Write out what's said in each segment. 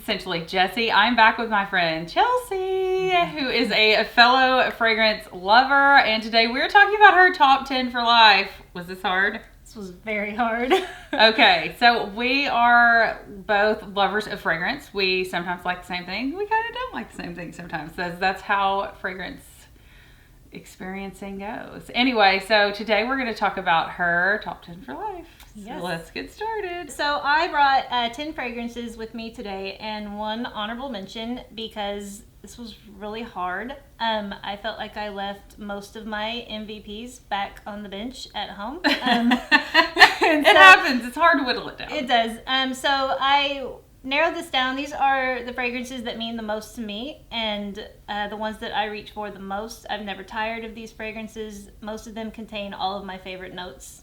essentially Jessi. I'm back with my friend Chelsee, who is a fellow fragrance lover, and today we're talking about her top 10 for life. Was this hard? This was very hard. Okay, so we are both lovers of fragrance. We sometimes like the same thing. We kind of don't like the same thing sometimes. That's how fragrance experiencing goes. Anyway, so today we're going to talk about her top 10 for life. Yes. So let's get started. So I brought 10 fragrances with me today and one honorable mention because this was really hard. I felt like I left most of my MVPs back on the bench at home. It happens. It's hard to whittle it down. It does. So I narrowed this down. These are the fragrances that mean the most to me and the ones that I reach for the most. I've never tired of these fragrances. Most of them contain all of my favorite notes.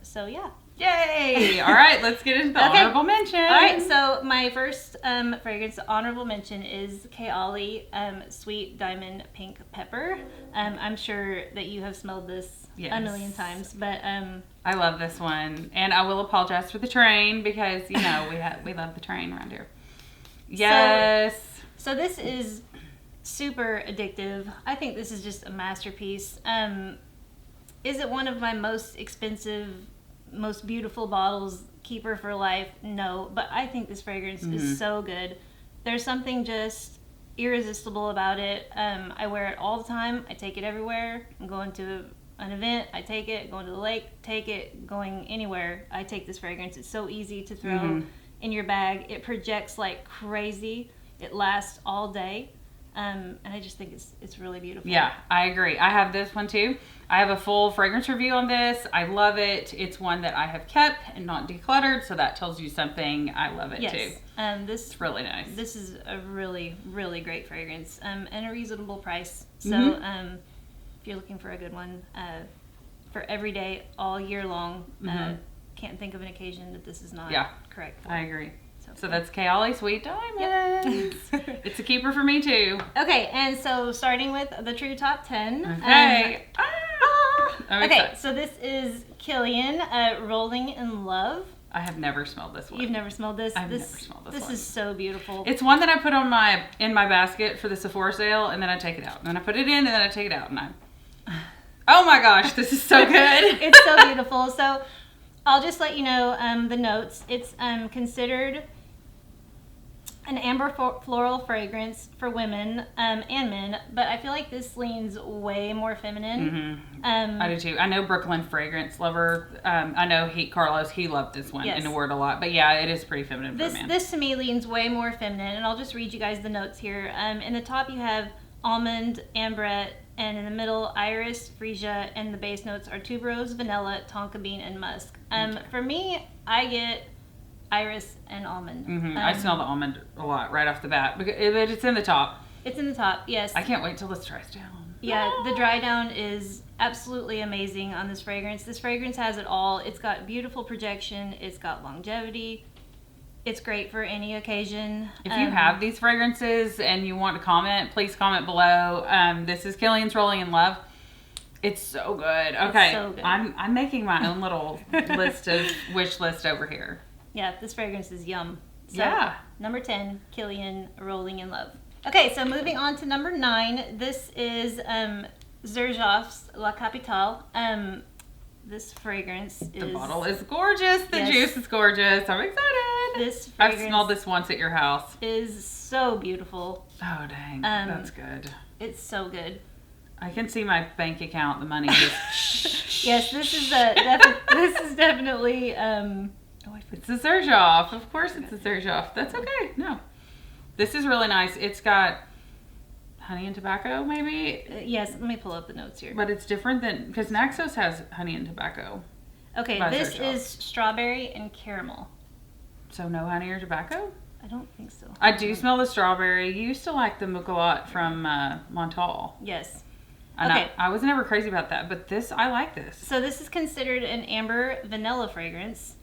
So yeah. Yay! All right, let's get into the honorable mention. All right, so my first fragrance honorable mention is Kayali Sweet Diamond Pink Pepper. I'm sure that you have smelled this a million times, but I love this one, and I will apologize for the train because we love the train around here. Yes. So this is super addictive. I think this is just a masterpiece. Is it one of my most expensive, most beautiful bottles, keeper for life? No, but I think this fragrance is so good. There's something just irresistible about it. I wear it all the time. I take it everywhere. I'm going to an event, I take it. Going to the lake, take it. Going anywhere, I take this fragrance. It's so easy to throw in your bag. It projects like crazy. It lasts all day. And I just think it's really beautiful. Yeah, I agree. I have this one too. I have a full fragrance review on this. I love it. It's one that I have kept and not decluttered, so that tells you something. I love it too. It's really nice. This is a really, really great fragrance and a reasonable price. So if you're looking for a good one for every day, all year long, can't think of an occasion that this is not correct for. I agree. So that's Kayali Sweet Diamonds. Yep. It's a keeper for me too. Okay, and so starting with the true top 10. Okay. Okay, so this is Kilian Rolling in Love. I have never smelled this one. You've never smelled this? I've never smelled this one. This is so beautiful. It's one that I put on in my basket for the Sephora sale, and then I take it out. And then I put it in, and then I take it out. And oh my gosh, this is so good. It's so beautiful. So I'll just let you know the notes. It's considered an amber floral fragrance for women and men, but I feel like this leans way more feminine. I do too. I know Brooklyn fragrance lover. I know Carlos, he loved this one and wore it a lot. But yeah, it is pretty feminine for a man. This to me leans way more feminine, and I'll just read you guys the notes here. In the top you have almond, ambrette, and in the middle iris, freesia, and the base notes are tuberose, vanilla, tonka bean, and musk. For me, I get iris and almond. I smell the almond a lot right off the bat, but it's in the top. It's in the top, yes. I can't wait till this dries down. Yeah, the dry down is absolutely amazing on this fragrance. This fragrance has it all. It's got beautiful projection. It's got longevity. It's great for any occasion. If you have these fragrances and you want to comment, please comment below. This is Kilian's Rolling in Love. It's so good. Okay, so good. I'm making my own little wish list over here. Yeah, this fragrance is yum. So, yeah. Number 10, Kilian Rolling in Love. Okay, so moving on to number 9. This is Xerjoff's La Capitale. This fragrance is... The bottle is gorgeous. The juice is gorgeous. I'm excited. This fragrance... I've smelled this once at your house. ...is so beautiful. Oh, dang. That's good. It's so good. I can see my bank account. The money just... Yes, this is definitely... It's a Xerjoff. Of course it's a Xerjoff. That's okay. No. This is really nice. It's got honey and tobacco, maybe? Yes, let me pull up the notes here. But it's different than... Because Naxos has honey and tobacco. Okay, this is strawberry and caramel. So no honey or tobacco? I don't think so. I do smell the strawberry. You used to like the Mucalat from Montal. Yes. Okay. I was never crazy about that, but I like this. So this is considered an amber vanilla fragrance.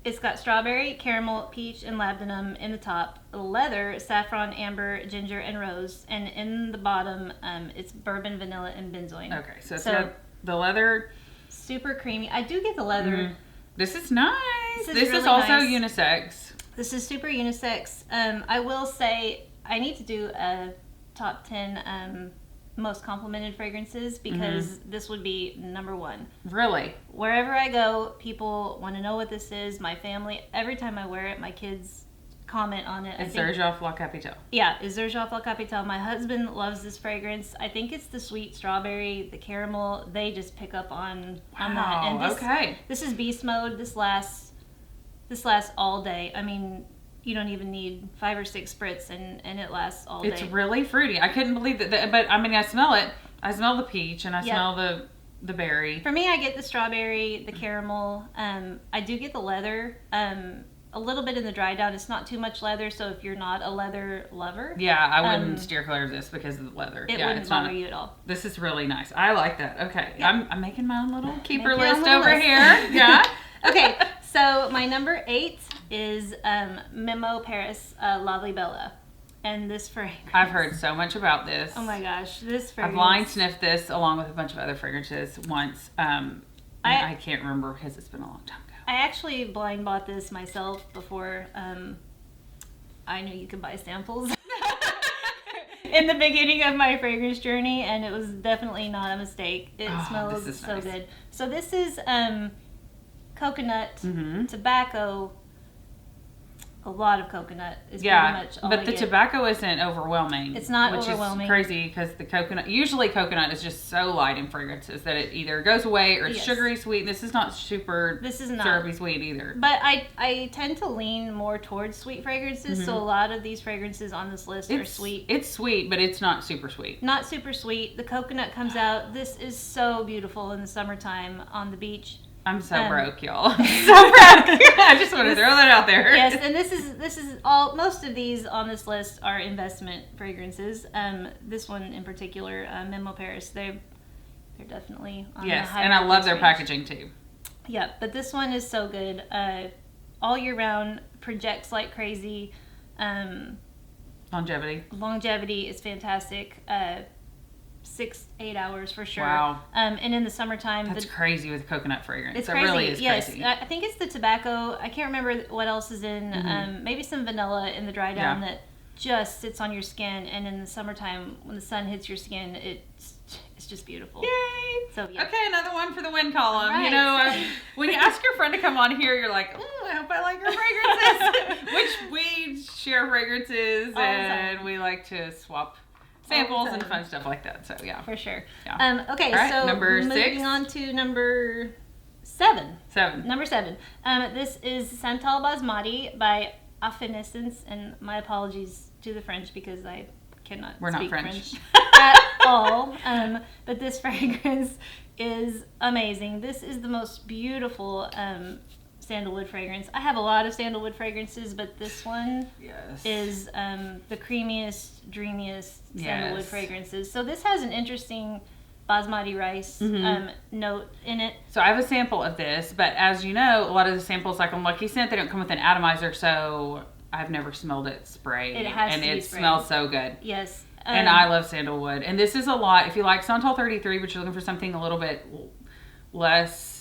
It's got strawberry, caramel, peach, and labdanum in the top. Leather, saffron, amber, ginger, and rose. And in the bottom, it's bourbon, vanilla, and benzoin. Okay, so it's got the leather. Super creamy. I do get the leather. This is nice. This is really also nice. unisex. This is super unisex. I will say I need to do a top 10 most complimented fragrances because this would be number one. Really? Wherever I go, people want to know what this is. My family, every time I wear it, my kids comment on it. It's Sergioff La Capitale. Yeah, it's Sergioff La Capitale. My husband loves this fragrance. I think it's the sweet strawberry, the caramel. They just pick up on that. And this is beast mode. This lasts all day. I mean, you don't even need 5 or 6 spritz, and it lasts all day. It's really fruity. I couldn't believe that. But I mean, I smell it. I smell the peach, and I smell the berry. For me, I get the strawberry, the caramel. I do get the leather. A little bit in the dry down. It's not too much leather, so if you're not a leather lover, I wouldn't steer clear of this because of the leather. It wouldn't bother you at all. This is really nice. I like that. Okay, I'm making my own little keeper Make your list own over list. here. Yeah. Okay, so my number 8 is Memo Paris Lalibela, and this fragrance. I've heard so much about this. Oh my gosh, this fragrance. I blind sniffed this along with a bunch of other fragrances once. I can't remember because it's been a long time ago. I actually blind bought this myself before I knew you could buy samples in the beginning of my fragrance journey, and it was definitely not a mistake. It smells so nice. Good. So this is coconut, tobacco, a lot of coconut is pretty much all but the tobacco isn't overwhelming. It's not which overwhelming. Is crazy because the coconut, usually coconut is just so light in fragrances that it either goes away or it's sugary sweet. This is not syrupy sweet either. But I tend to lean more towards sweet fragrances, so a lot of these fragrances on this list are sweet. It's sweet, but it's not super sweet. Not super sweet. The coconut comes out. This is so beautiful in the summertime on the beach. I'm so broke, y'all. So broke. I just want to throw that out there. Yes, and this is all. Most of these on this list are investment fragrances. This one in particular, Memo Paris, they're definitely on the high and I love their range. Packaging too. Yeah, but this one is so good. All year round, projects like crazy. Longevity is fantastic. 6-8 hours for sure. Wow. And in the summertime, that's crazy with coconut fragrance. It's it crazy. Really is crazy. Yes, I think it's the tobacco. I can't remember what else is in. Maybe some vanilla in the dry down that just sits on your skin. And in the summertime, when the sun hits your skin, it's just beautiful. Yay! So yeah. Okay, another one for the win column. Right. You know, when you ask your friend to come on here, you're like, "Oh, I hope I like your fragrances." Which we share fragrances and we like to swap samples and fun stuff like that. So yeah, for sure. Yeah. Okay, right, so number moving 6. on to number 7. 7. Number 7. This is Santal Basmati by Affinescence, and my apologies to the French because I cannot speak French at all. But this fragrance is amazing. This is the most beautiful sandalwood fragrance. I have a lot of sandalwood fragrances, but this one is the creamiest, dreamiest sandalwood fragrances. So this has an interesting basmati rice note in it. So I have a sample of this, but as you know, a lot of the samples, like on Lucky Scent, they don't come with an atomizer, so I've never smelled it sprayed. It has to be sprayed. Smells so good. Yes. And I love sandalwood. And this is a lot, if you like Santal 33, but you're looking for something a little bit less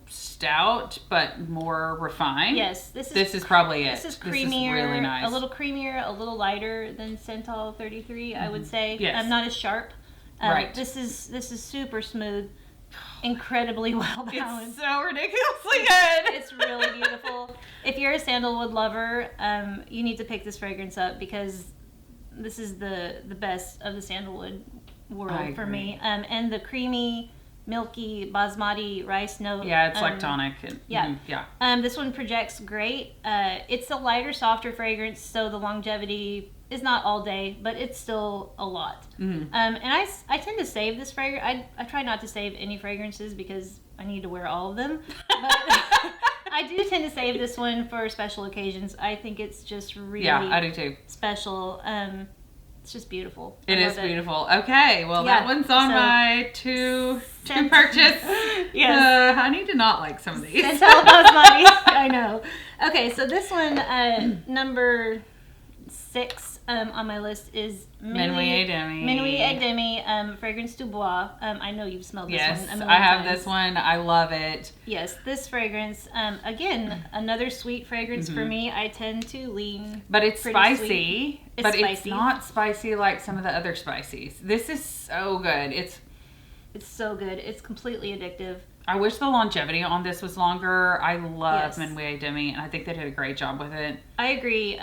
stout but more refined. Yes, this is probably it. This is creamier, this is really nice. A little creamier, a little lighter than Santal 33, I would say. Yes. Not as sharp. Right. This is super smooth, incredibly well balanced. It's so ridiculously good. It's really beautiful. If you're a sandalwood lover, you need to pick this fragrance up because this is the best of the sandalwood world for me. And the creamy, milky basmati rice note. Yeah, it's like tonic. This one projects great. It's a lighter, softer fragrance, so the longevity is not all day, but it's still a lot. And I tend to save this fragrance. I try not to save any fragrances because I need to wear all of them. But I do tend to save this one for special occasions. I think it's just really I do too. Special. It's just beautiful. It is beautiful. Okay, well that one's on my to purchase. Yes. I need to not like some of these. Santal Basmati. I know. Okay, so this one, number 6, on my list is Minuit Demi. Minuit Demi, Fragrance du Bois. I know you've smelled this one a million I have times. this one. I love it. Yes, this fragrance, again, another sweet fragrance for me. I tend to lean But it's spicy. Sweet. It's not spicy like some of the other spices. This is so good. It's so good. It's completely addictive. I wish the longevity on this was longer. I love Minuit Demi, and I think they did a great job with it. I agree.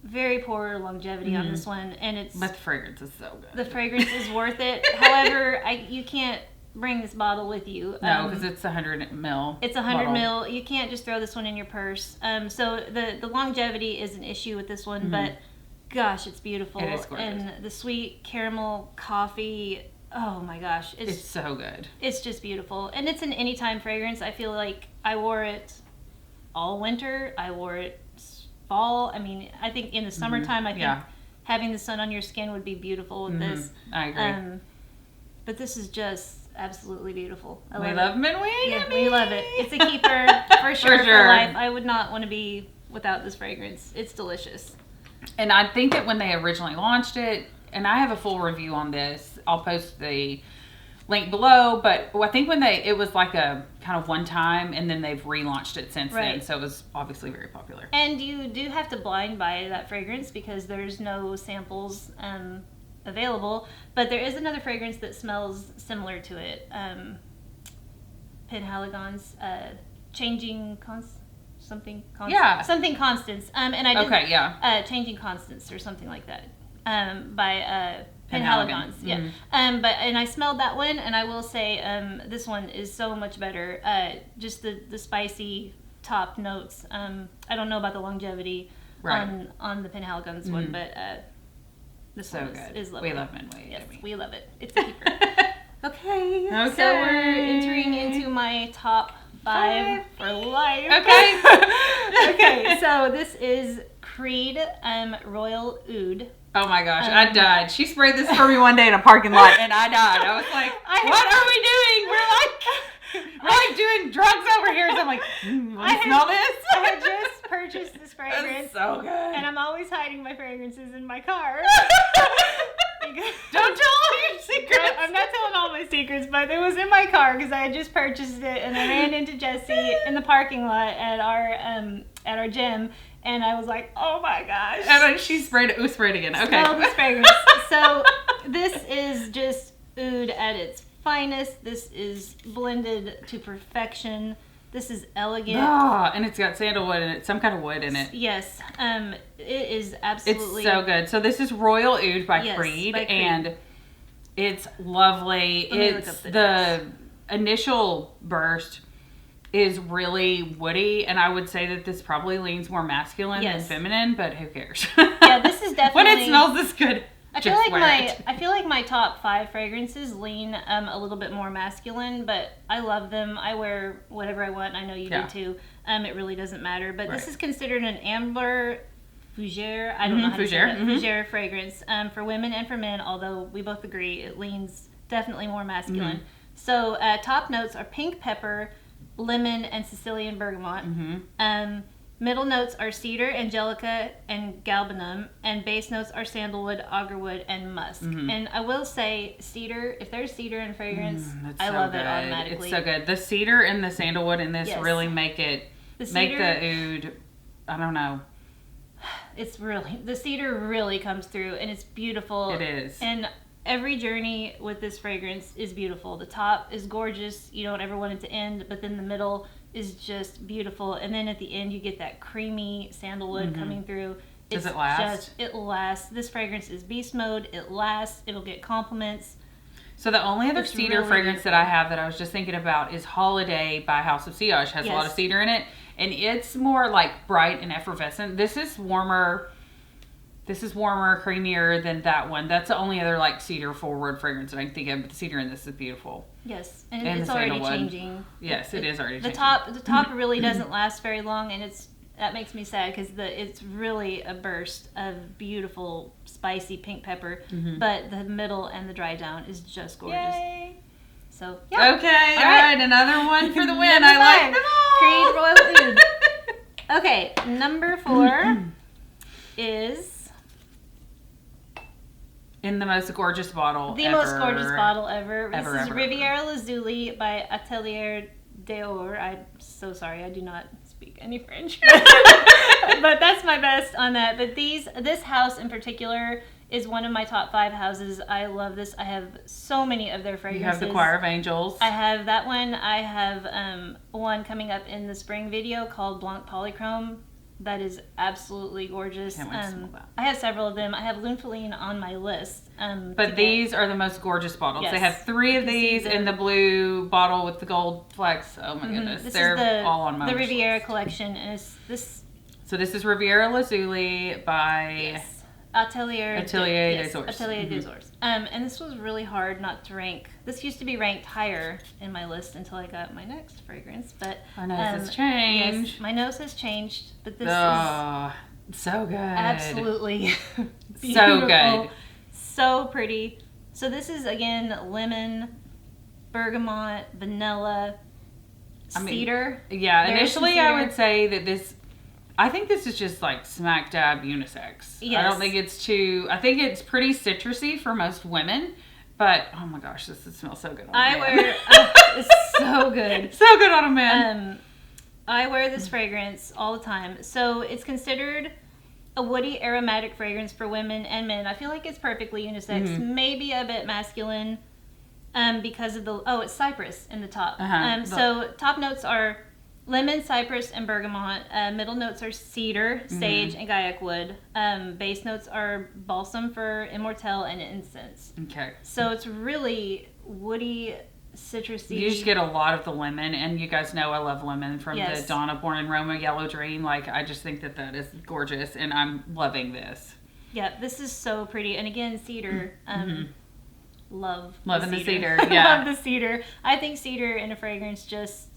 Very poor longevity on this one, and but the fragrance is so good. The fragrance is worth it. However, you can't bring this bottle with you. No, because it's 100 ml. It's 100 ml. You can't just throw this one in your purse. So the longevity is an issue with this one, but gosh, it's beautiful. It is gorgeous. And the sweet caramel coffee. Oh my gosh, it's so good. It's just beautiful, and it's an anytime fragrance. I feel like I wore it all winter. I wore it fall. I mean, I think in the summertime, I think having the sun on your skin would be beautiful with this. I agree. But this is just absolutely beautiful. We love Minuit. Yeah, we love it. It's a keeper for sure for life. I would not want to be without this fragrance. It's delicious. And I think that when they originally launched it, and I have a full review on this, I'll post the link below, but I think when it was like a kind of one time, and then they've relaunched it since then, so it was obviously very popular. And you do have to blind buy that fragrance because there's no samples available, but there is another fragrance that smells similar to it. Penhaligon's Changing something Constance. And I did Changing Constance or something like that. By Penhaligon's, and I smelled that one, and I will say this one is so much better. Just the spicy top notes. I don't know about the longevity on the Penhaligon's one, but this one is lovely. We love Minuit. Yes, we love it. It's a keeper. Okay, so we're entering into my top 5 for life. Okay. Okay, so this is Creed Royal Oud. Oh my gosh, I died. She sprayed this for me one day in a parking lot, and I died. I was like, what are we doing? We're like doing drugs over here. So I'm like, smell this? I had just purchased this fragrance. That's so good. And I'm always hiding my fragrances in my car. Don't tell all your secrets. I'm not telling all my secrets, but it was in my car because I had just purchased it, and I ran into Jessi in the parking lot at our gym. And I was like, oh my gosh. And she sprayed it. Ooh, sprayed again. Okay. Smell this fragrance. So this is just oud at its finest. This is blended to perfection. This is elegant. Oh, and it's got sandalwood in it, some kind of wood in it. Yes. It is absolutely. It's so good. So this is Royal Oud by Creed, and it's lovely. It's the initial burst is really woody, and I would say that this probably leans more masculine than feminine, but who cares? Yeah, this is definitely when it smells this good. I feel like my top 5 fragrances lean a little bit more masculine, but I love them. I wear whatever I want. I know you do too. It really doesn't matter. But this is considered an amber fougere. I don't know how to say that. Fougere fragrance for women and for men. Although we both agree it leans definitely more masculine. So top notes are pink pepper, lemon, and Sicilian bergamot. Middle notes are cedar, angelica, and galbanum, and base notes are sandalwood, agarwood, and musk. And I will say, cedar, if there's cedar in fragrance, I love it automatically. It's so good. The cedar and the sandalwood in this really make the oud, I don't know. It's really, the cedar really comes through, and it's beautiful. It is. And every journey with this fragrance is beautiful. The top is gorgeous. You don't ever want it to end, but then the middle is just beautiful. And then at the end, you get that creamy sandalwood coming through. Does it last? It lasts. This fragrance is beast mode. It lasts. It'll get compliments. So the only other cedar fragrance that I have that I was just thinking about is Holiday by House of Sillage. Has a lot of cedar in it. And it's more like bright and effervescent. This is warmer, creamier than that one. That's the only other like cedar forward fragrance that I can think of. But the cedar in this is beautiful. Yes, and it's already changing. Yes, it is already changing. The top really doesn't last very long, and that makes me sad because it's really a burst of beautiful, spicy pink pepper. But the middle and the dry down is just gorgeous. Yay. So yeah. Okay, all right, another one for the win. I like them all. Creed Royal Oud. Okay, number 4 is In the most gorgeous bottle The ever. most gorgeous bottle ever. This is Ever. Riviera Lazuli by Atelier d'Or. I'm so sorry, I do not speak any French. But that's my best on that. But this house in particular is one of my top 5 houses. I love this. I have so many of their fragrances. You have the Choir of Angels. I have that one. I have one coming up in the spring video called Blanc Polychrome. That is absolutely gorgeous. Can't wait to smell that. I have several of them. I have Lunfeline on my list. But these are the most gorgeous bottles. Yes. They have 3 of these in the blue bottle with the gold flecks. Oh my goodness. This They're is all on my the wish Riviera list. collection, and it's this. So this is Riviera Lazuli by... Yes. Atelier des Ors. Atelier des Ors. And this was really hard not to rank. This used to be ranked higher in my list until I got my next fragrance. But My nose has changed. Yes, my nose has changed, but this is so good. absolutely So beautiful. good. So pretty. So this is again lemon, bergamot, vanilla, cedar. Yeah, There's some initially I cedar. would say that this... I think this is just like smack dab unisex. Yes. I don't think it's too... I think it's pretty citrusy for most women. But, oh my gosh, this smells so good on a man. It's so good. So good on a man. I wear this fragrance all the time. So it's considered a woody aromatic fragrance for women and men. I feel like it's perfectly unisex, maybe a bit masculine, because of it's cypress in the top. So top notes are lemon, cypress, and bergamot. Middle notes are cedar, sage, and gaiac wood. Base notes are balsam for immortelle and incense. Okay. So it's really woody, citrusy. You just get a lot of the lemon, and you guys know I love lemon from Yes. the Donna Born in Roma Yellow Dream. Like, I just think that is gorgeous, and I'm loving this. Yeah, this is so pretty. And again, cedar. Loving the cedar, I yeah. love the cedar. I think cedar in a fragrance just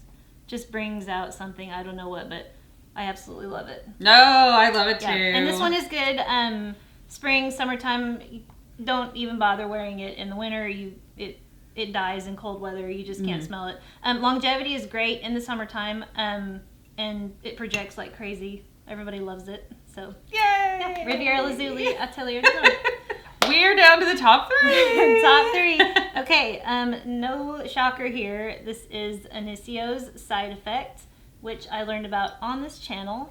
brings out something. I don't know what, but I absolutely love it. No, I love it too. Yeah. And this one is good. Spring, summertime, don't even bother wearing it in the winter. It dies in cold weather. You just can't smell it. Longevity is great in the summertime, and it projects like crazy. Everybody loves it. So, Yay! yeah, Riviera Lazuli, Atelier des Ors. We're down to the top 3. Top 3. Okay, no shocker here. This is Inicio's Side Effect, which I learned about on this channel.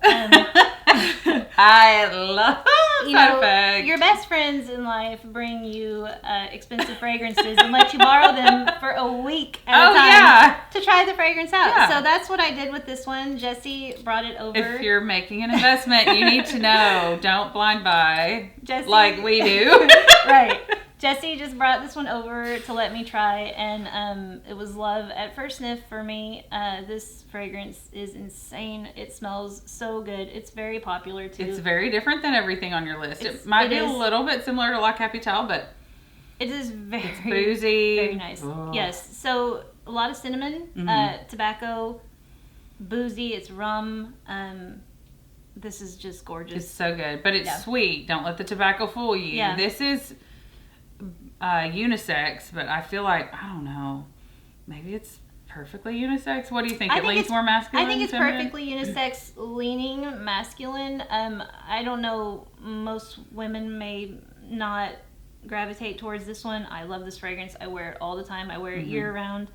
I love Side Effect. Your best friends in life bring you expensive fragrances and let you borrow them for a week at a time to try the fragrance out. Yeah. So that's what I did with this one. Jessi brought it over. If you're making an investment, you need to know. Don't blind buy Jessi, like we do. Right. Jessi just brought this one over to let me try, and it was love at first sniff for me. This fragrance is insane. It smells so good. It's very popular too. It's very different than everything on your list. It might be a little bit similar to La Capitale, but it is very it's boozy. very nice. Oh. Yes. So a lot of cinnamon, tobacco, boozy. It's rum. This is just gorgeous. It's so good, but it's sweet. Don't let the tobacco fool you. Yeah. This is unisex, but I feel like, I don't know, maybe it's perfectly unisex. What do you think? It leans more masculine? I think it's feminine? perfectly unisex, leaning masculine. I don't know, most women may not gravitate towards this one. I love this fragrance. I wear it all the time. I wear it year round.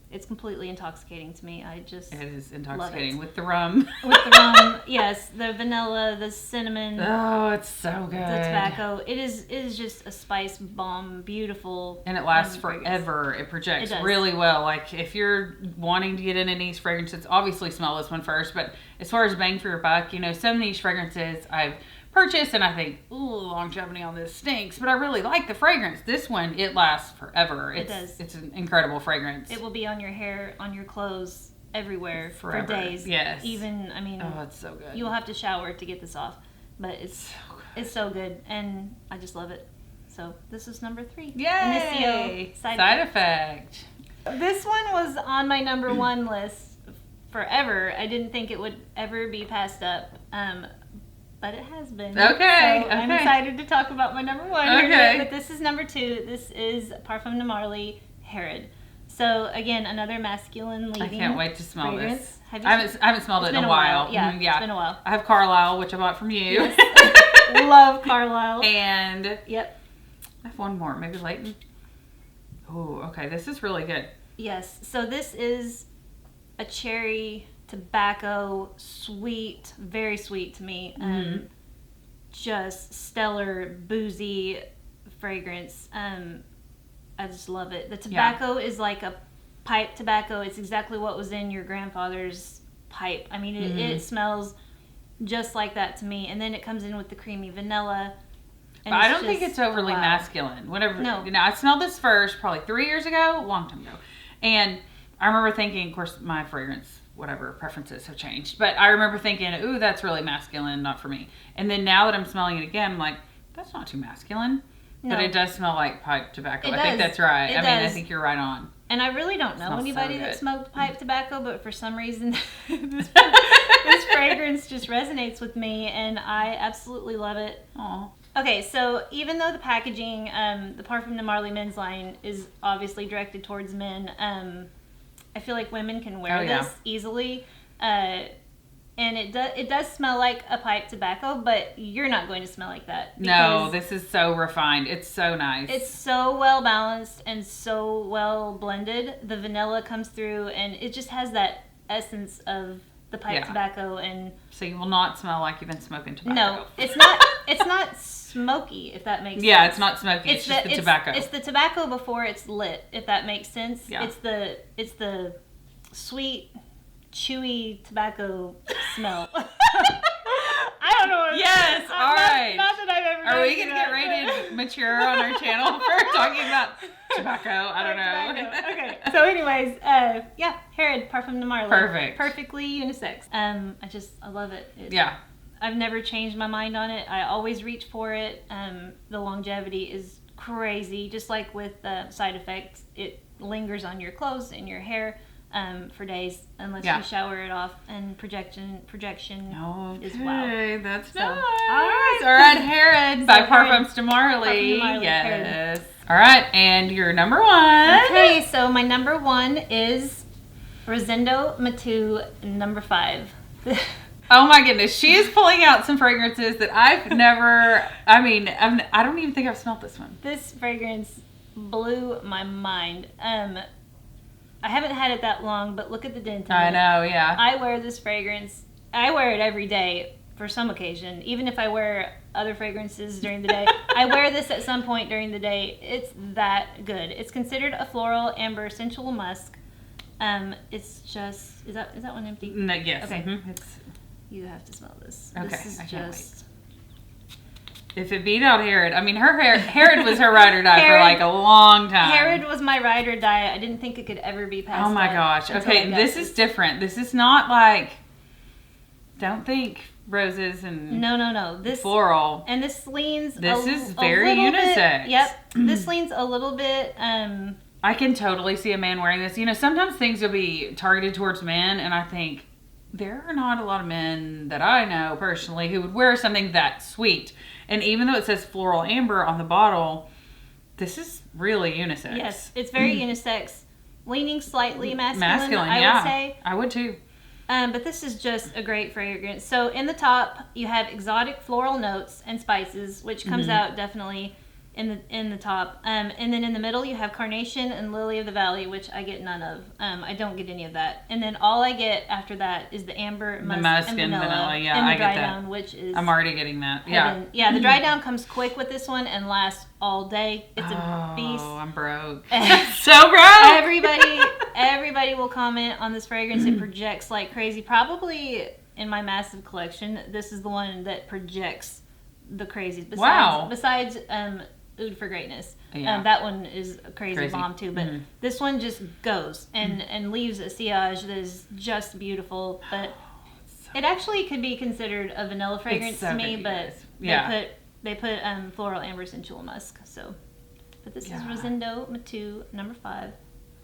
It's completely intoxicating to me. It is intoxicating love it. with the rum. With the rum, yes, the vanilla, the cinnamon. Oh, it's so good. The tobacco. It is just a spice bomb, beautiful. And it lasts fragrance. forever. It projects It does. really well. Like, if you're wanting to get into niche fragrances, obviously smell this one first. But as far as bang for your buck, some niche fragrances I've purchased and I think, ooh, longevity on this stinks. But I really like the fragrance. This one, it lasts forever. It does. It's an incredible fragrance. It will be on your hair, on your clothes, everywhere Forever. for days. Yes. Even, oh, it's so good. you'll have to shower to get this off. But it's so good. And I just love it. So this is number 3. Yay! Initio Side Effect. This one was on my number 1 list forever. I didn't think it would ever be passed up. But it has been. Okay. So I'm excited to talk about my number 1. Okay. But this is number 2. This is Parfum de Marly Herod. So again, another masculine leading. I can't wait to smell fragrance. this. Have I haven't smelled it in a while. Yeah, Mhm, it's been a while. I have Carlisle, which I bought from you. Yes. Love Carlisle. And Yep. I have one more. Maybe Leighton. Oh, okay. This is really good. Yes. So this is a cherry tobacco, sweet, very sweet to me. Just stellar, boozy fragrance. I just love it. The tobacco is like a pipe tobacco. It's exactly what was in your grandfather's pipe. I mean, it smells just like that to me. And then it comes in with the creamy vanilla. But I don't think it's overly masculine. Whatever. No. I smelled this first probably 3 years ago, a long time ago. And I remember thinking, of course, my fragrance, whatever, preferences have changed. But I remember thinking, ooh, that's really masculine, not for me. And then now that I'm smelling it again, I'm like, that's not too masculine. No. But it does smell like pipe tobacco. I think that's right. I think you're right on. And I really don't know anybody that smoked pipe tobacco, but for some reason, this fragrance just resonates with me, and I absolutely love it. Aww. Okay, so even though the packaging, the Parfum de Marly men's line is obviously directed towards men, I feel like women can wear this easily. And it does smell like a pipe tobacco, but you're not going to smell like that. No, this is so refined. It's so nice. It's so well balanced and so well blended. The vanilla comes through, and it just has that essence of the pipe tobacco. And so you will not smell like you've been smoking tobacco. No, it's not. It's not smoky, if that makes sense. Yeah, it's not smoky. It's just the tobacco. It's the tobacco before it's lit, if that makes sense. Yeah. It's the sweet, chewy tobacco smell. I don't know. Yes, all right. Not that I've ever. Are we going to get rated mature on our channel for talking about tobacco? I don't know. Okay. So anyways, Herod Parfum de Marly. Perfect. Perfectly unisex. I love it. Yeah. I've never changed my mind on it. I always reach for it. The longevity is crazy. Just like with side effects, it lingers on your clothes and your hair for days unless you shower it off. And projection is wow. Okay, that's nice. All right, Herod by Parfums de Marly. Yes. Herod. All right, and your number one. Okay, so my number one is Rosendo Mateau No. 5. Oh my goodness, she is pulling out some fragrances that I've never, I don't even think I've smelled this one. This fragrance blew my mind. I haven't had it that long, but look at the dent in it. I know, yeah. I wear this fragrance, I wear it every day for some occasion. Even if I wear other fragrances during the day, I wear this at some point during the day. It's that good. It's considered a floral amber sensual musk. It's just, is that one empty? No, yes. Okay. You have to smell this. Okay, this is I can't just... wait. If it beat out Herod, Herod was her ride or die for like a long time. Herod was my ride or die. I didn't think it could ever be past. Oh my gosh. Okay, this is different. This is not like, don't think roses and no. This floral. And this leans. This is very unisex. Yep. This leans a little bit. I can totally see a man wearing this. Sometimes things will be targeted towards men, and I think, there are not a lot of men that I know personally who would wear something that sweet. And even though it says floral amber on the bottle, this is really unisex. Yes, it's very unisex. Leaning slightly masculine, I would say. I would too. But this is just a great fragrance. So in the top, you have exotic floral notes and spices, which comes out definitely in the top. And then in the middle, you have carnation and lily of the valley, which I get none of. I don't get any of that. And then all I get after that is the amber, musk and vanilla. Yeah, and the I dry get that. down, which is I'm already getting that. Heaven. Yeah. The dry down comes quick with this one and lasts all day. It's a beast. Oh, I'm broke. So broke. Everybody will comment on this fragrance. It projects like crazy. Probably in my massive collection, this is the one that projects the craziest. Besides Oud for Greatness. Yeah. That one is a crazy bomb too, but this one just goes and leaves a sillage that is just beautiful. But it actually could be considered a vanilla fragrance to me, but they put floral amber sensual musk. So, but this is Rosendo Mateau No. 5.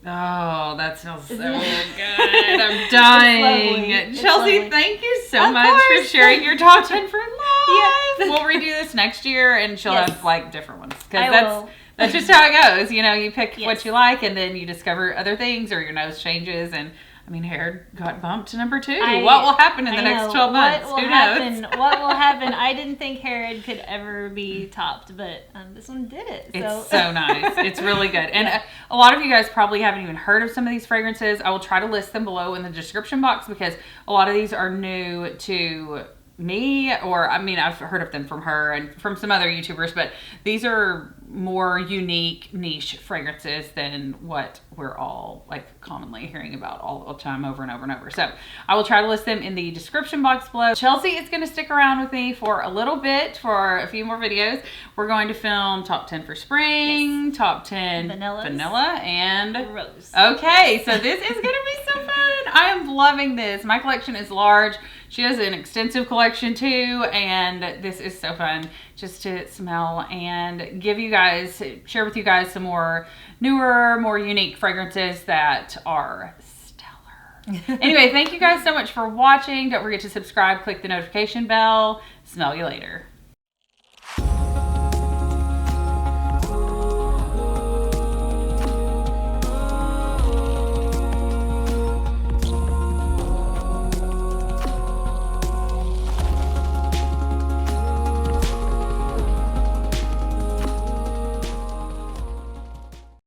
Oh, that smells so good. I'm dying. Chelsee, thank you so much for sharing your top 10 for life. Yeah. We'll redo this next year, and she'll have like different ones. Because that's just how it goes. You pick what you like, and then you discover other things, or your nose changes. And I mean, Herod got bumped to number 2. I- What will happen in the I next know. 12 months? What will Who happen? knows? What will happen? I didn't think Herod could ever be topped, but this one did it. It's so nice. It's really good. And a lot of you guys probably haven't even heard of some of these fragrances. I will try to list them below in the description box because a lot of these are new to me, or I mean, I've heard of them from her and from some other YouTubers, but these are more unique niche fragrances than what we're all like commonly hearing about all the time over and over and over. So I will try to list them in the description box below. Chelsee is going to stick around with me for a little bit for a few more videos. We're going to film top 10 for spring, top 10 vanilla and rose. Okay, so this is going to be so fun. I am loving this. My collection is large. She has an extensive collection too, and this is so fun just to smell and give you guys, share with you guys some more newer, more unique fragrances that are stellar. Anyway, thank you guys so much for watching. Don't forget to subscribe, click the notification bell. Smell you later.